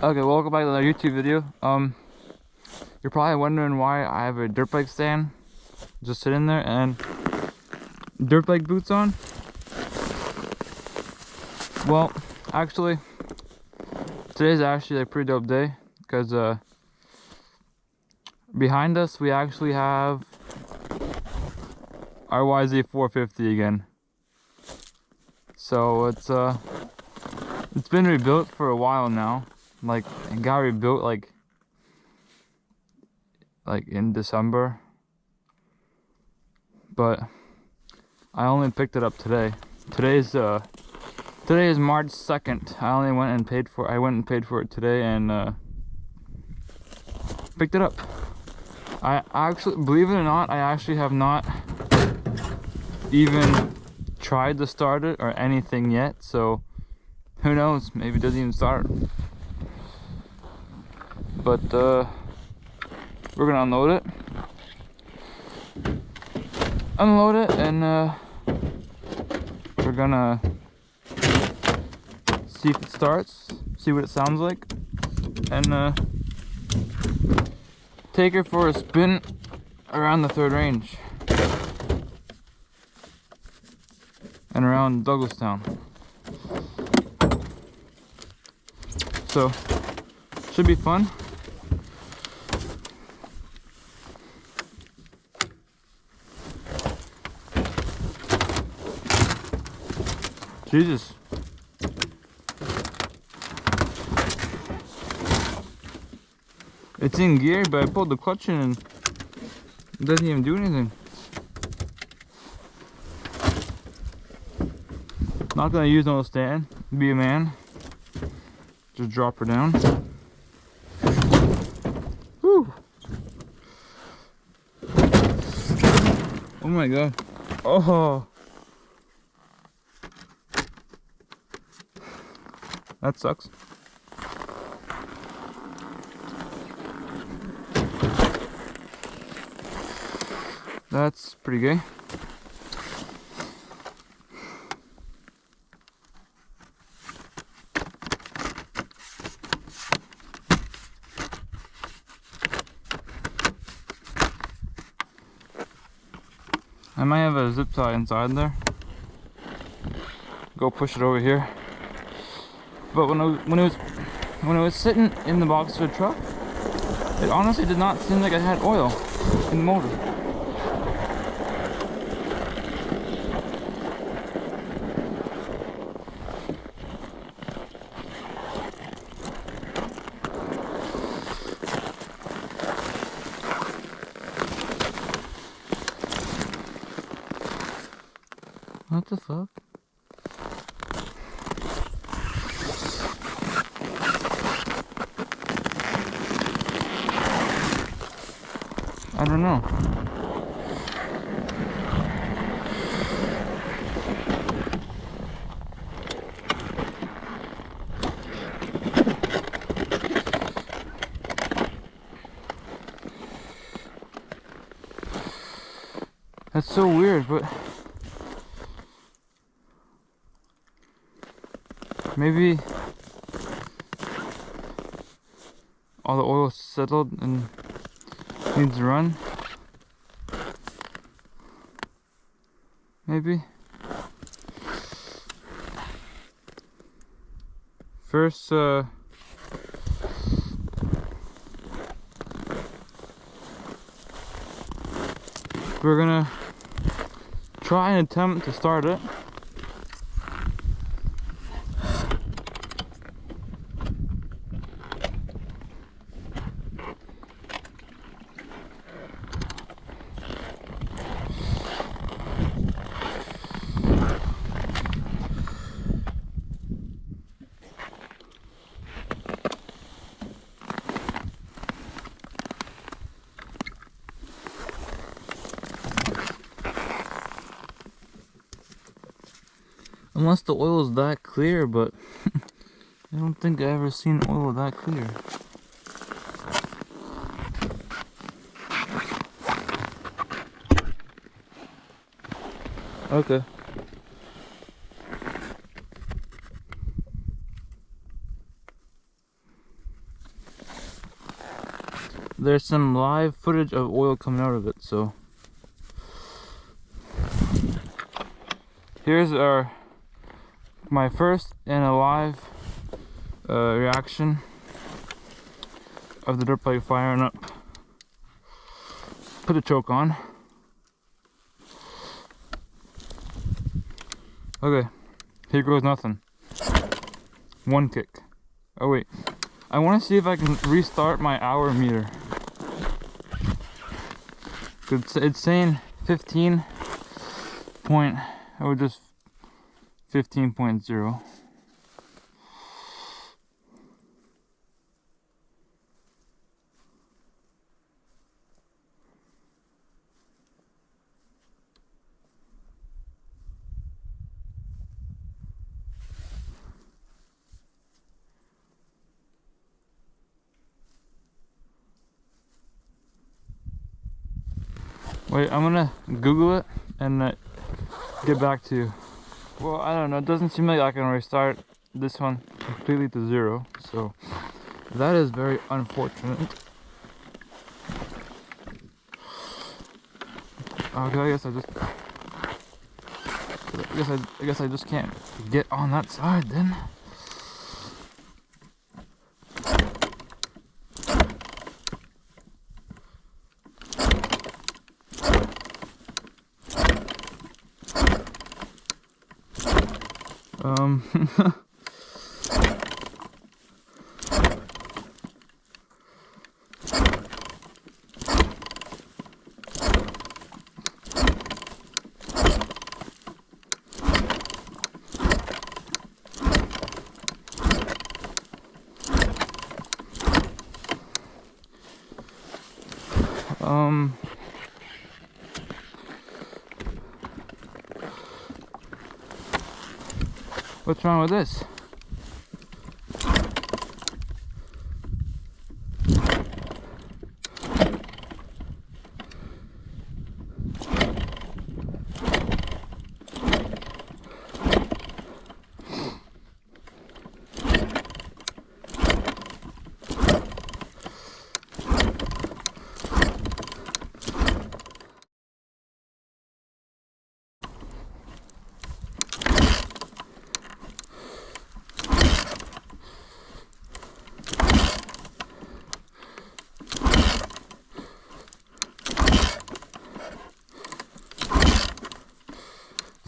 Okay, welcome back to another YouTube video. You're probably wondering why I have a dirt bike stand just sitting there and dirt bike boots on. Well, actually, today's actually a pretty dope day because behind us we actually have our YZ450 again. So it's been rebuilt for a while now. Like, it got rebuilt like in December, but I only picked it up today. Today is March 2nd. I went and paid for it today and picked it up. I actually, believe it or not, I actually have not even tried to start it or anything yet, so who knows, maybe it doesn't even start. But we're gonna unload it and we're gonna see if it starts, see what it sounds like, and take her for a spin around the third range and around Douglastown. So should be fun. Jesus. It's in gear, but I pulled the clutch in and it doesn't even do anything. Not gonna use no stand, be a man. Just drop her down. Whew. Oh my god. Oh. That sucks. That's pretty gay. I might have a zip tie inside there. Go push it over here. But when it was sitting in the box of the truck, it honestly did not seem like it had oil in the motor. What the fuck? I don't know. That's so weird, but maybe all the oil settled and needs to run. Maybe. First, we're gonna try and attempt to start it. Unless the oil is that clear, but I don't think I've ever seen oil that clear. Okay. there's some live footage of oil coming out of it. So here's my first and a live reaction of the dirt bike firing up. Put a choke on. Okay, here goes nothing. One kick. Oh wait, I want to see if I can restart my hour meter. It's saying 15 point, oh just 15.0. Wait, I'm gonna Google it and get back to you. Well, I don't know, it doesn't seem like I can restart this one completely to 0, so that is very unfortunate. Okay, I guess I just can't get on that side then. What's wrong with this?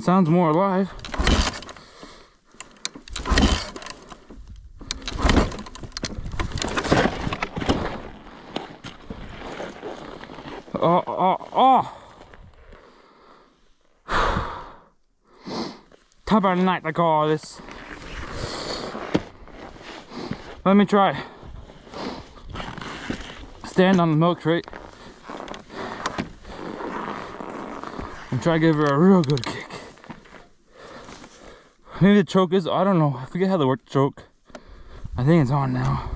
Sounds more alive. Oh. Tabernacle, they call this. Let me try. Stand on the milk crate and try to give her a real good kick. Maybe the choke is, I don't know, I forget how to work the choke. I think it's on now.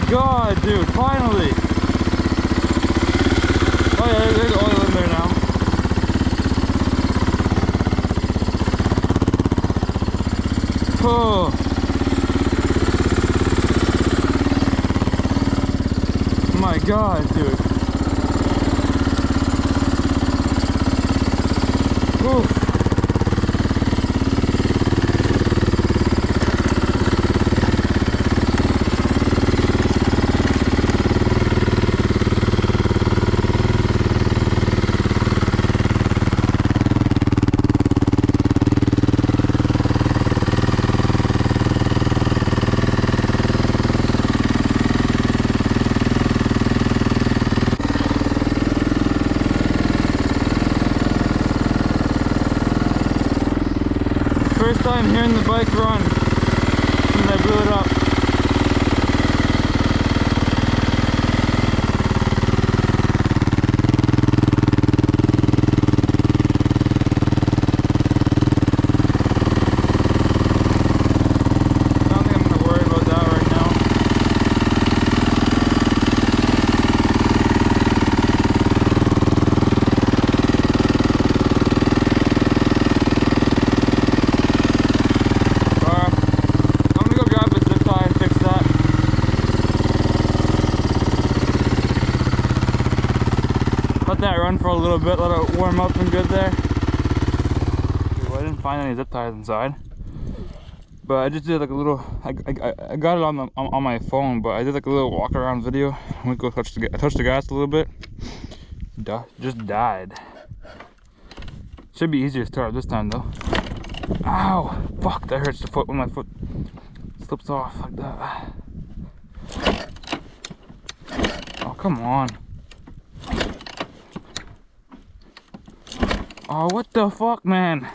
God, dude, finally! Oh yeah, there's oil in there now. Oh. My God, dude. Oof. first time hearing the bike run since I blew it up. That run for a little bit, let it warm up and good there. Well, I didn't find any zip ties inside, but I just did like a little. I got it on my phone, but I did like a little walk around video. I went to go touch the gas a little bit. Just died. Should be easier to start this time though. Ow! Fuck! That hurts the foot when my foot slips off like that. Oh come on! Oh, what the fuck, man?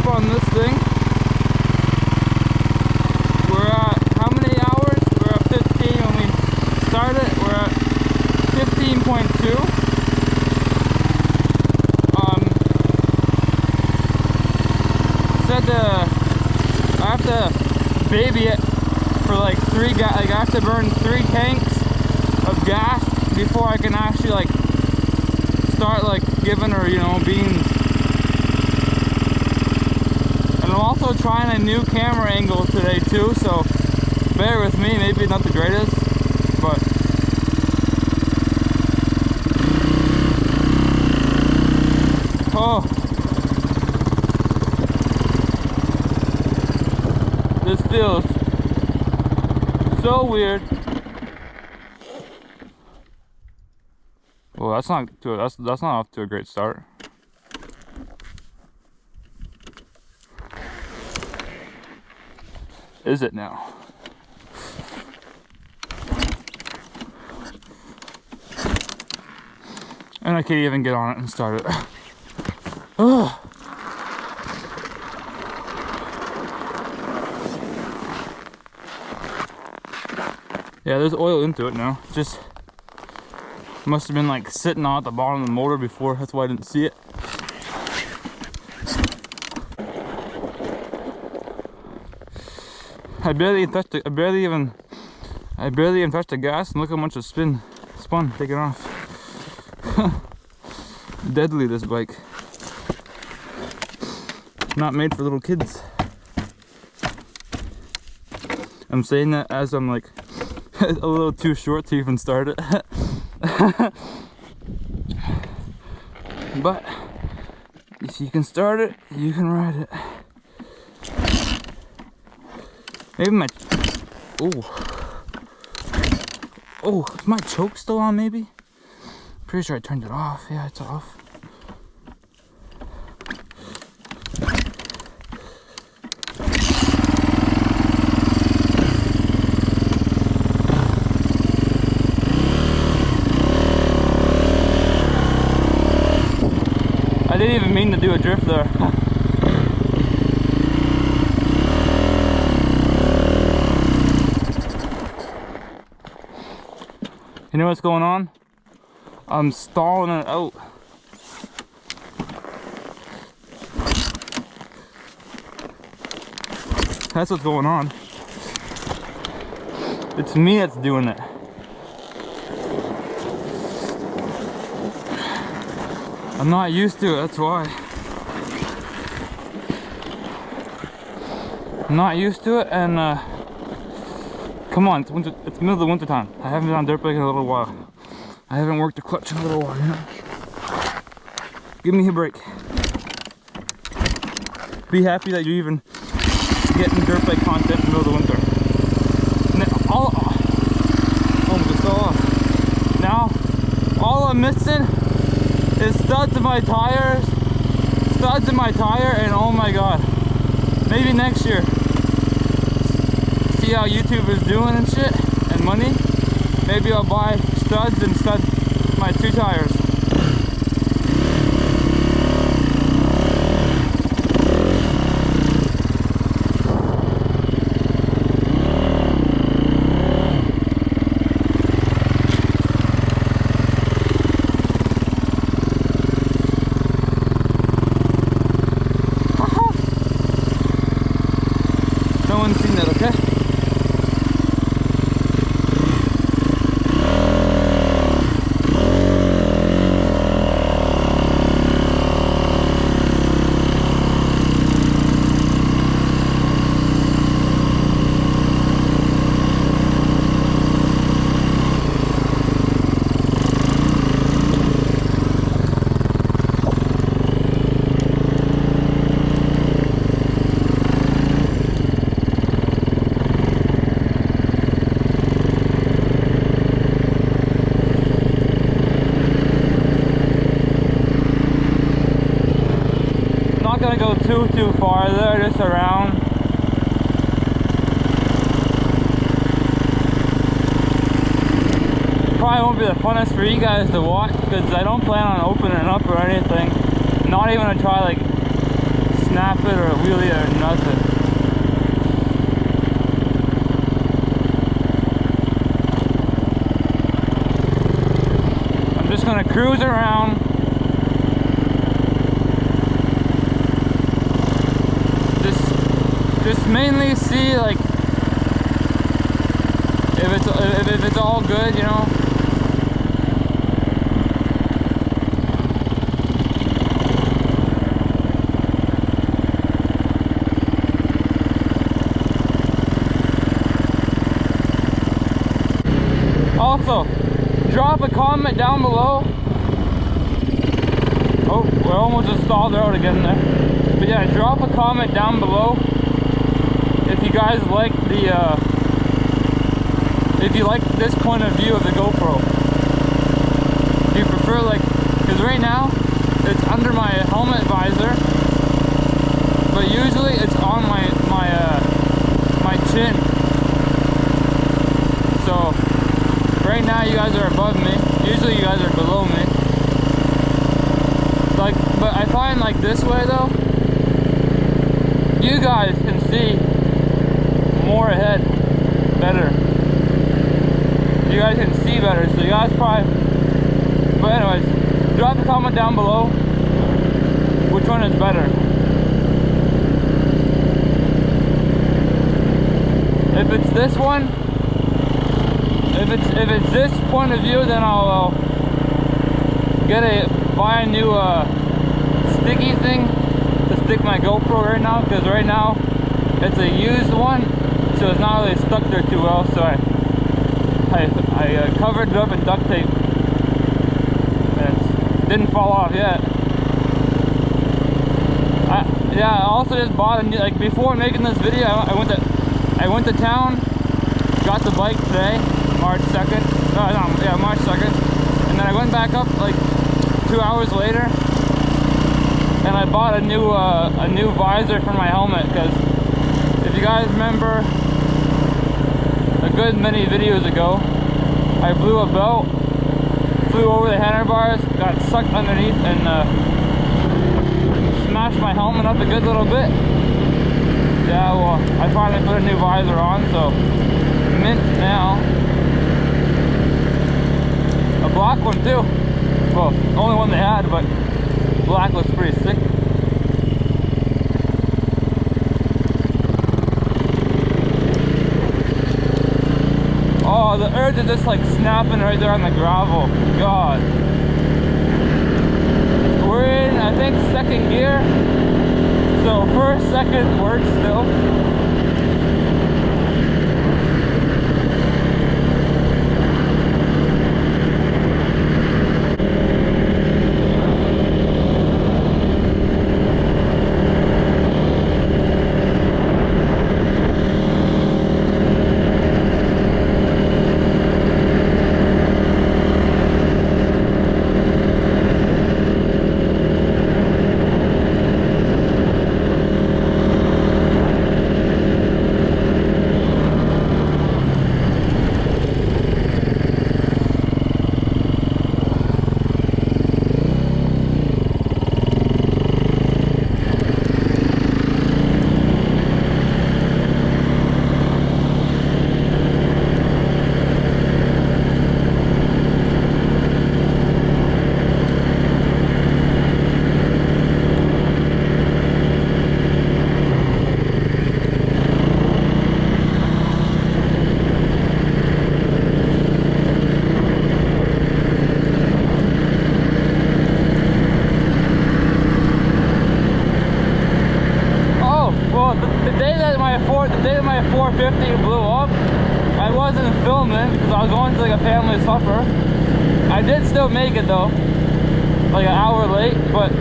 On this thing. We're at how many hours? We're at 15 when we started. We're at 15.2. Said I have to baby it for like I have to burn 3 tanks of gas before I can actually like start like giving her, you know, beans. And I'm also trying a new camera angle today too, so bear with me, maybe not the greatest, but oh, this feels so weird. Well, that's not off to a great start. Is it now? And I can't even get on it and start it. Oh. Yeah, there's oil into it now. Just must have been like sitting on at the bottom of the motor before. That's why I didn't see it. I barely even touched the gas, and look how much it spun, taking off. Deadly, this bike. Not made for little kids. I'm saying that as I'm like a little too short to even start it. But if you can start it, you can ride it. Oh, is my choke still on maybe? Pretty sure I turned it off. Yeah, it's off. I didn't even mean to do a drift there. You know what's going on? I'm stalling it out. That's what's going on. It's me that's doing it. I'm not used to it, that's why. I'm not used to it, and come on, it's winter, it's middle of the winter time. I haven't been on dirt bike in a little while. I haven't worked the clutch in a little while, you know? Give me a break. Be happy that you're even getting dirt bike content in the middle of the winter. Now, all I'm missing is studs in my tires, and oh my god. Maybe next year. See how YouTube is doing and shit, and money. Maybe I'll buy studs and stud my 2 tires. No one's seen that, okay? Not gonna go too far there, just around. Probably won't be the funnest for you guys to watch because I don't plan on opening it up or anything. Not even gonna try like snap it or wheel it or nothing. I'm just gonna cruise around. Just mainly see like if it's all good, you know. Also, drop a comment down below. Oh, we're almost just stalled out again there. But yeah, drop a comment down below if you guys like the if you like this point of view of the GoPro. Do you prefer like, because right now it's under my helmet visor, but usually it's on my chin. So right now you guys are above me. Usually you guys are below me. Like, but I find like this way though, you guys can see more ahead better. You guys can see better, so you guys probably, but anyways, drop a comment down below which one is better. If it's this one, if it's this point of view, then I'll buy a new sticky thing to stick my GoPro right now, because right now it's a used one, so it's not really stuck there too well. So I covered it up in duct tape, and it didn't fall off yet. I also just bought a new, like before making this video, I went to town got the bike today, March 2nd. March 2nd. And then I went back up like 2 hours later, and I bought a new visor for my helmet, because if you guys remember a good many videos ago, I blew a belt, flew over the handlebars, got sucked underneath, and smashed my helmet up a good little bit. Yeah, well, I finally put a new visor on, so mint now. A black one too. Well, the only one they had, but black looks pretty sick. Oh, the earth is just like snapping right there on the gravel. God. We're in, I think, second gear. So first, second works still. The day that my 450 blew up, I wasn't filming because I was going to like a family supper. I did still make it though, like an hour late, but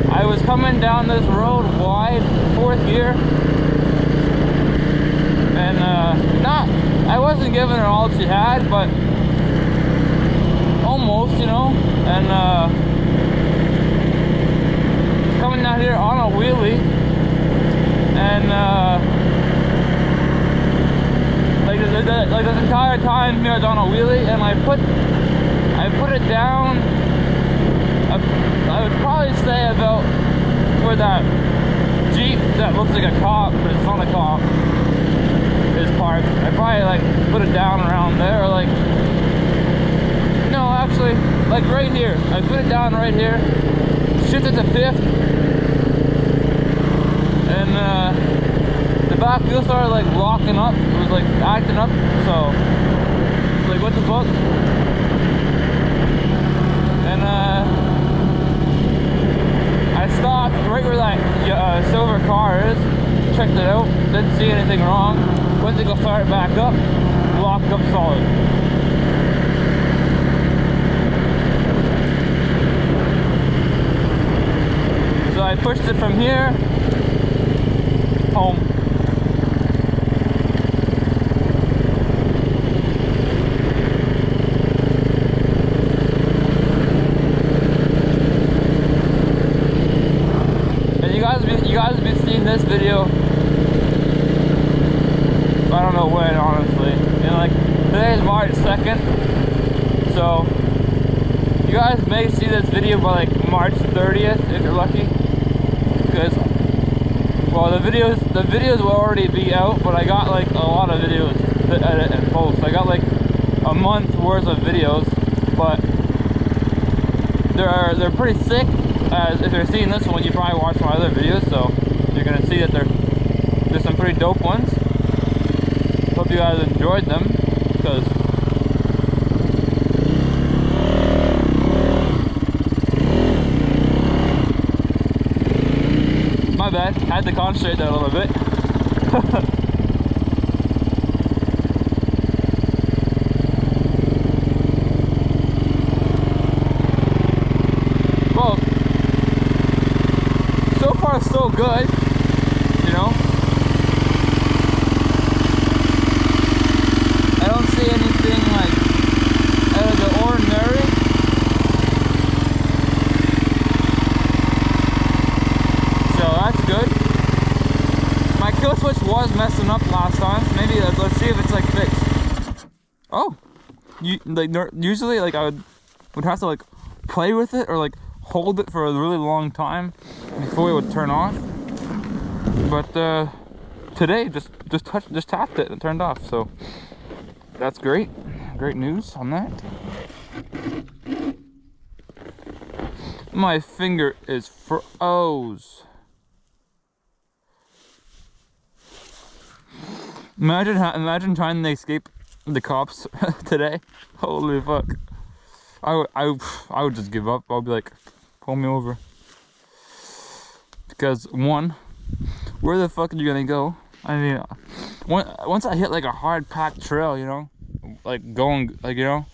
I was coming down this road wide, fourth gear, and I wasn't giving her all she had, but almost, you know, and coming down here on a wheelie, and like this entire time here I was on a wheelie, and I put it down, I would probably say about where that Jeep that looks like a cop, but it's not a cop, is parked. I probably like put it down around there, or like, no, actually, like right here. I put it down right here, shifted to fifth, and the back wheel started like locking up. It was like acting up, so it's like, what the fuck? And I stopped right where that silver car is, checked it out, didn't see anything wrong, went to go start it back up, locked up solid. So I pushed it from here home. You guys have been seeing this video, I don't know when, honestly. And like, today is March 2nd, so you guys may see this video by like March 30th if you're lucky, because, well, the videos will already be out, but I got like a lot of videos to edit and post. I got like a month worth of videos, but they're pretty sick. As if you're seeing this one, you probably watched my other videos, so you're gonna see that there's some pretty dope ones. Hope you guys enjoyed them, because my bad, I had to concentrate there a little bit. Well, so far so good, you know. that's good. My kill switch was messing up last time. Maybe let's see if it's like fixed. Oh, usually like I would have to like play with it or like hold it for a really long time before it would turn off. But today just tapped it and it turned off. So that's great. Great news on that. My finger is froze. Imagine trying to escape the cops today. Holy fuck. I would just give up. I'll be like, pull me over. Because one, where the fuck are you gonna go? I mean, once I hit like a hard packed trail, you know, like going, like, you know,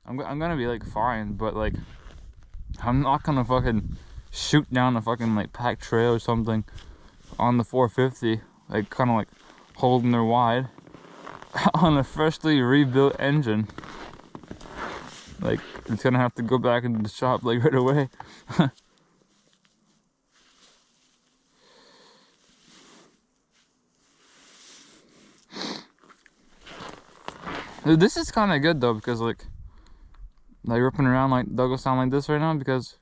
I'm gonna be like fine, but like I'm not gonna fucking shoot down a fucking like packed trail or something on the 450, like kind of like holding her wide on a freshly rebuilt engine. Like it's gonna have to go back into the shop like right away. This is kind of good though, because like ripping around like Douglas sound like this right now, because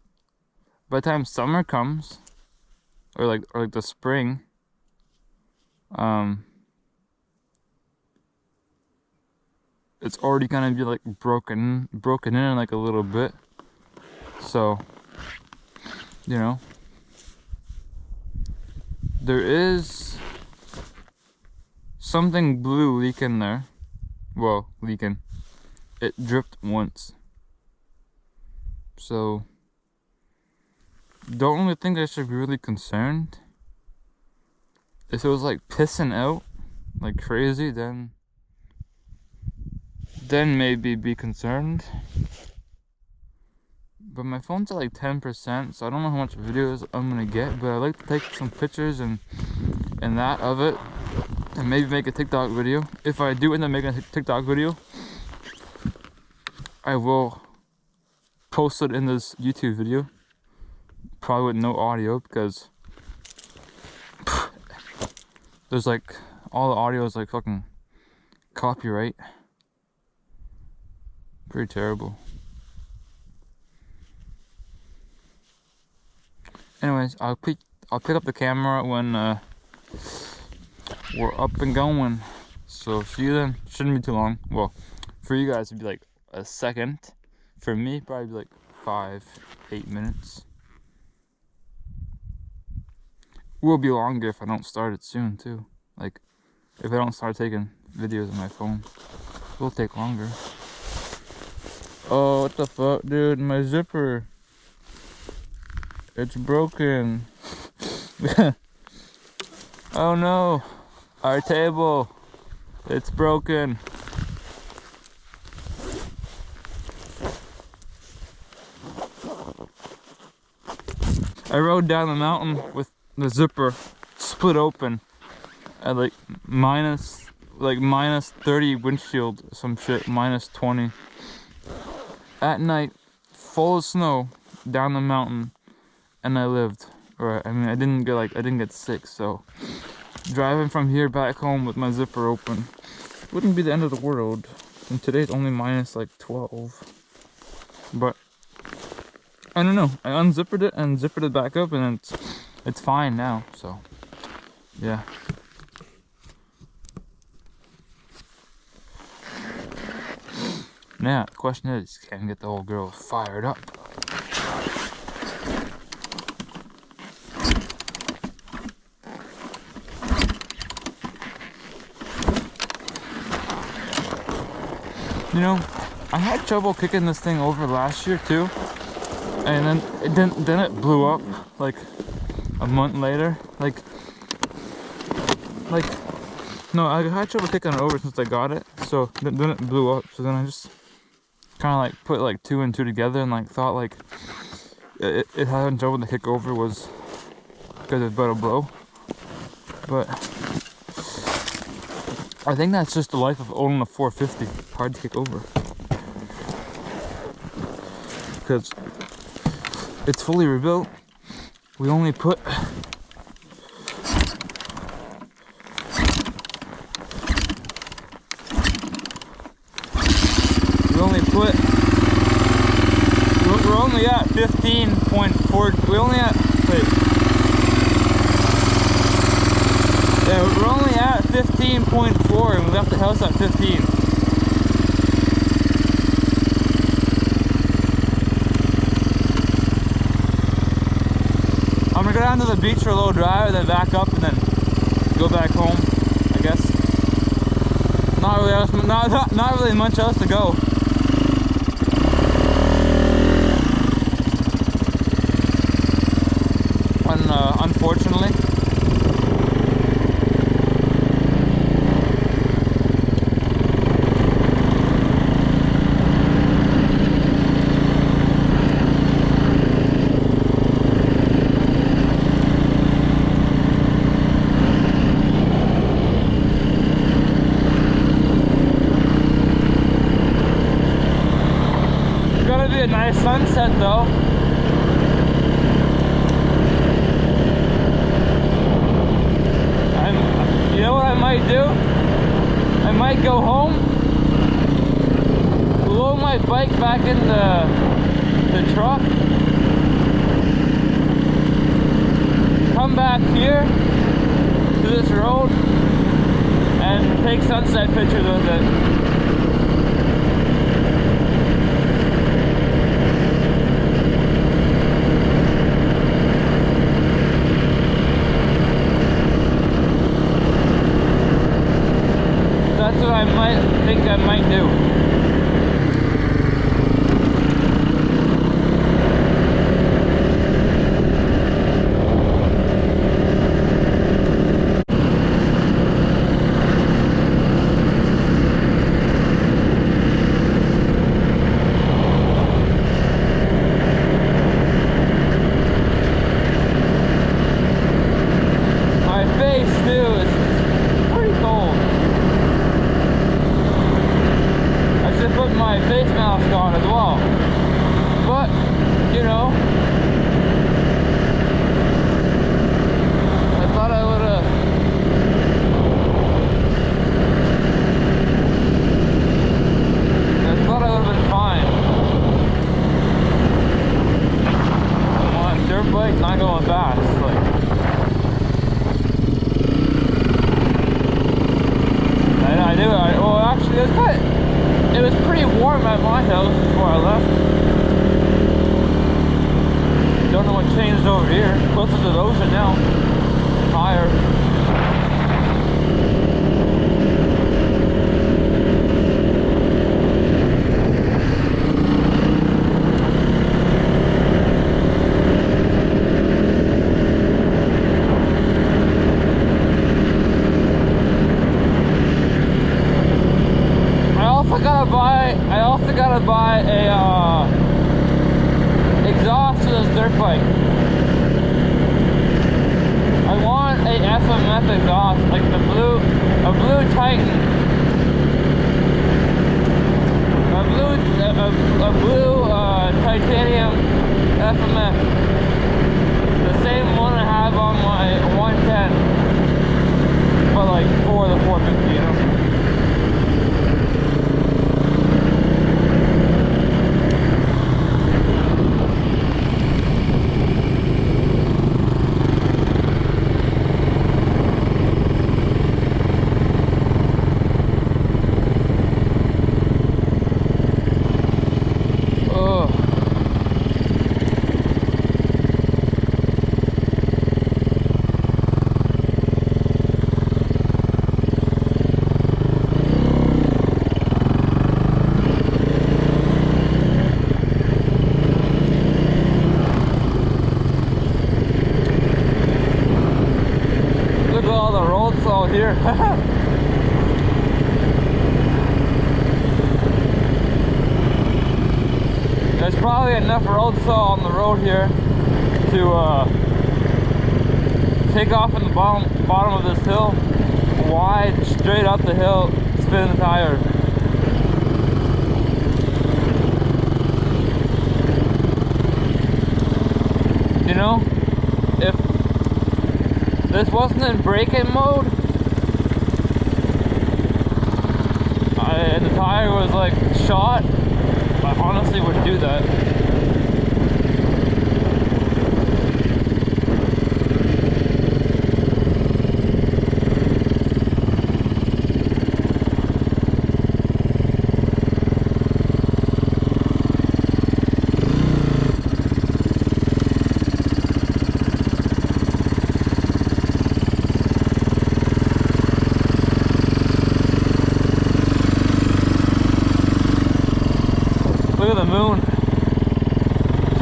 by the time summer comes or like the spring, it's already gonna be like broken in like a little bit. So, you know, there is something blue leaking there. Well, leaking. It dripped once. So, don't really think I should be really concerned. If it was like pissing out like crazy, then maybe be concerned. But my phone's at like 10%, so I don't know how much videos I'm gonna get, but I like to take some pictures and that of it, and maybe make a TikTok video. If I do end up making a TikTok video, I will post it in this YouTube video, probably with no audio, because there's like all the audio is like fucking copyright. Pretty terrible. Anyways, I'll pick up the camera when we're up and going. So see you then. Shouldn't be too long. Well, for you guys it'd be like a second. For me, probably like 5-8 minutes. Will be longer if I don't start it soon too. Like if I don't start taking videos on my phone, it will take longer. Oh, what the fuck, dude? My zipper. It's broken. Oh no. Our table. It's broken. I rode down the mountain with the zipper split open at like minus 30 windshield, some shit, minus 20. At night, full of snow down the mountain, and I lived. Or I mean, I didn't get sick. So driving from here back home with my zipper open wouldn't be the end of the world. And today's only minus like 12. But I don't know. I unzippered it and zippered it back up, and it's fine now. So yeah. Now, the question is, can I get the old girl fired up? You know, I had trouble kicking this thing over last year too, and then it blew up like a month later. No, I had trouble kicking it over since I got it, so then it blew up. So then I just kind of like put like 2 and 2 together, and like thought like it having trouble to kick over was because it's about to blow. But I think that's just the life of owning a 450. Hard to kick over because it's fully rebuilt. We only put 15.4. We only at, wait. Yeah, we're only at 15.4 and we left the house at 15. I'm gonna go down to the beach for a little drive, then back up and then go back home, I guess. Not really much else to go. Unfortunately. It's gonna be a nice sunset though. You know what I might do? I might go home, load my bike back in the truck, come back here to this road and take sunset pictures with it. That's what I might do. My face too is pretty cold. I should put my face mask on as well. But, you know, I thought I would have been fine. I'm on a dirt bike, not going fast. Like, I knew it. Well, actually, it was pretty warm at my house before I left. Don't know what changed over here. Closer to the ocean now. Higher. I also gotta buy a exhaust to this dirt bike. I want a FMF exhaust, like a blue Titan, a blue titanium FMF, the same one I have on my 110, but like for the 450, you know. Here. There's probably enough road saw on the road here to take off in the bottom of this hill, wide, straight up the hill, spin the tire. You know, if this wasn't in braking mode, and the tire was like shot, I honestly would do that. Look at the moon. It's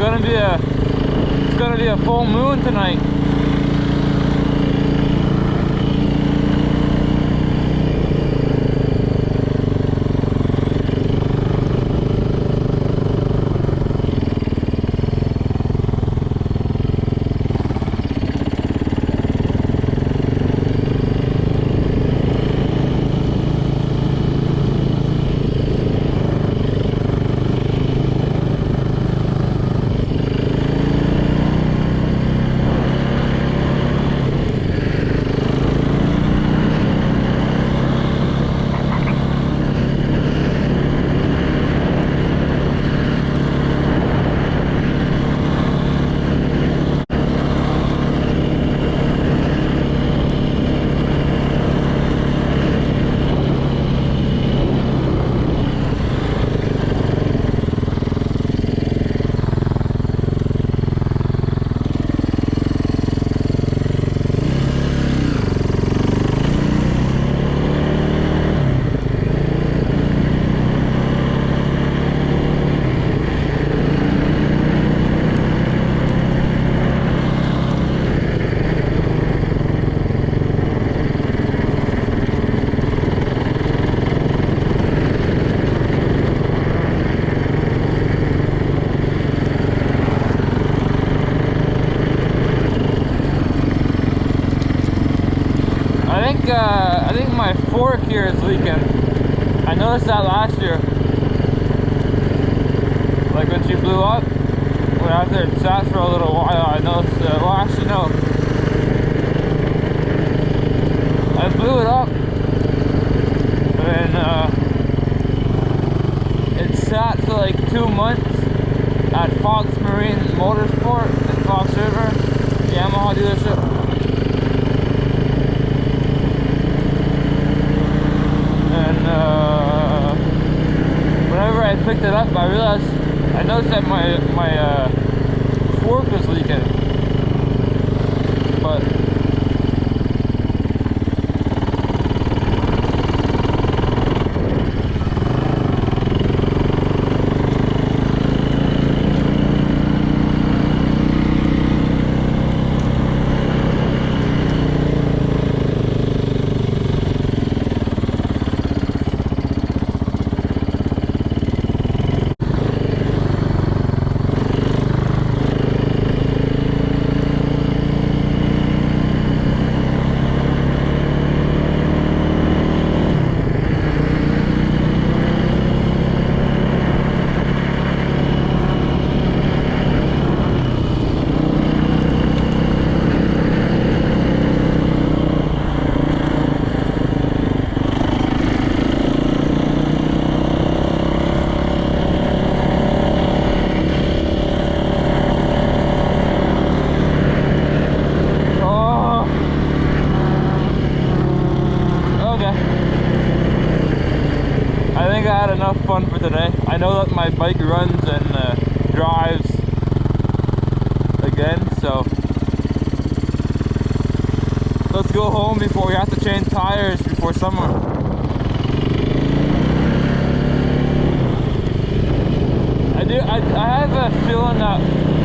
gonna be a full moon tonight. I think my fork here is leaking. I noticed that last year. Like when she blew up, when after it sat for a little while, I noticed, well actually no. I blew it up and it sat for like 2 months at Fox Marine Motorsport in Fox River, Yamaha dealership. Whenever I picked it up, I noticed that my fork was leaking. But enough fun for today. I know that my bike runs and drives again, so let's go home before we have to change tires before summer. I have a feeling that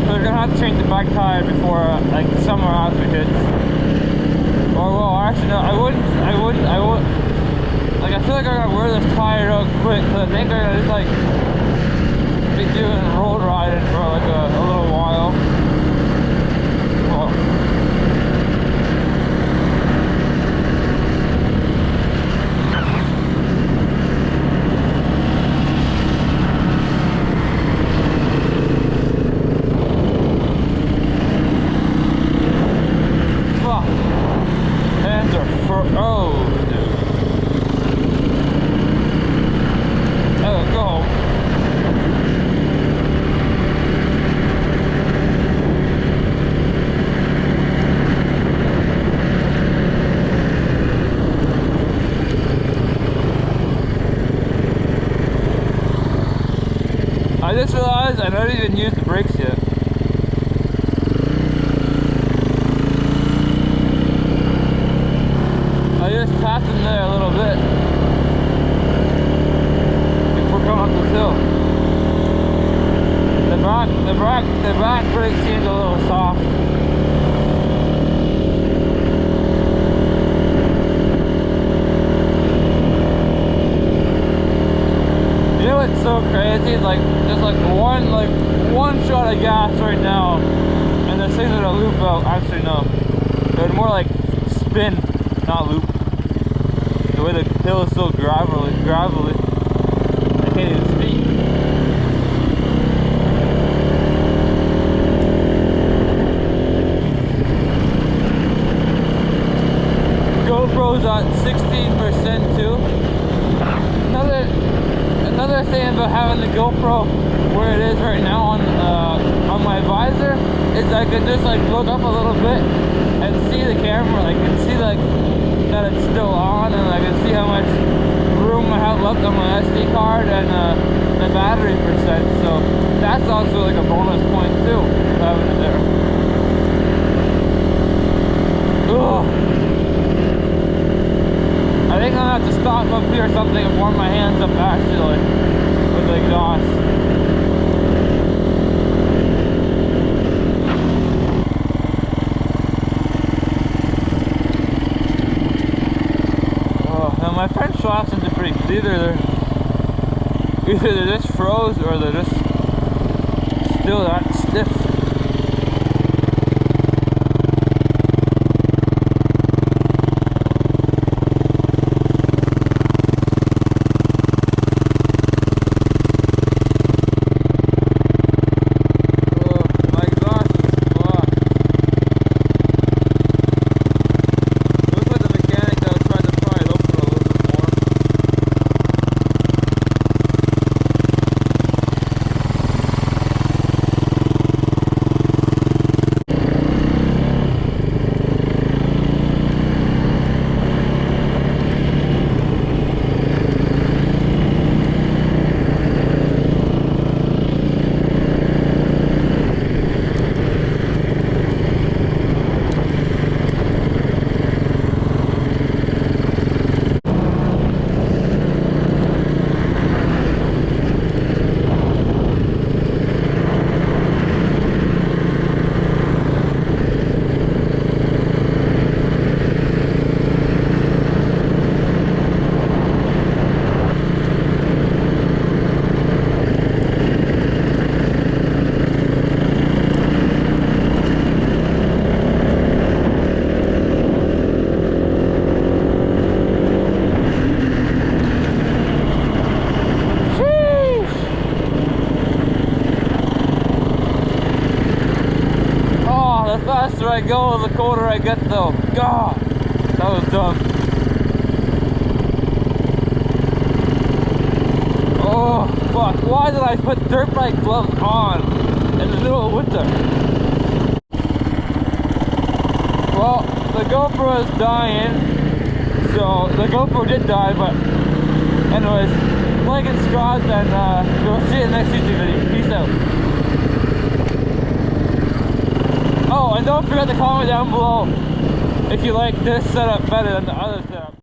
we're gonna have to change the back tire before like summer actually hits. Or well, actually no, I wouldn't. Like I feel like I'm gonna wear this tire out quick, because I think I'm gonna just like be doing road riding for like a little while. Well, fuck. Hands are oh dude. Go home. I just realized I don't even use the brakes yet. I just tapped them there a little bit before coming up this hill. the back brake seems a little soft. You know what's so crazy? Like just like one shot of gas right now, and the thing's gonna loop out. Actually no, it would more like spin, not loop. The way the hill is so gravelly. I can't even speak. GoPro's on 16% too. Another thing about having the GoPro where it is right now on my visor is I can just like look up a little bit and see the camera. I can see like that it's still on, and I can see how much room I have left on my SD card and the battery percent. So that's also like a bonus point too, having it there. Ugh. I think I'm gonna have to stop up here or something and warm my hands up actually with the exhaust. Oh, now my front shocks into pretty. Either they're just froze or they're just still that stiff. The faster I go, the colder I get though. God, that was dumb. Oh, fuck. Why did I put dirt bike gloves on in the middle of winter? Well, the GoPro is dying. So, the GoPro did die, but anyways, like and subscribe, and we'll see you in the next YouTube video. Peace out. Oh, and don't forget to comment down below if you like this setup better than the other setup.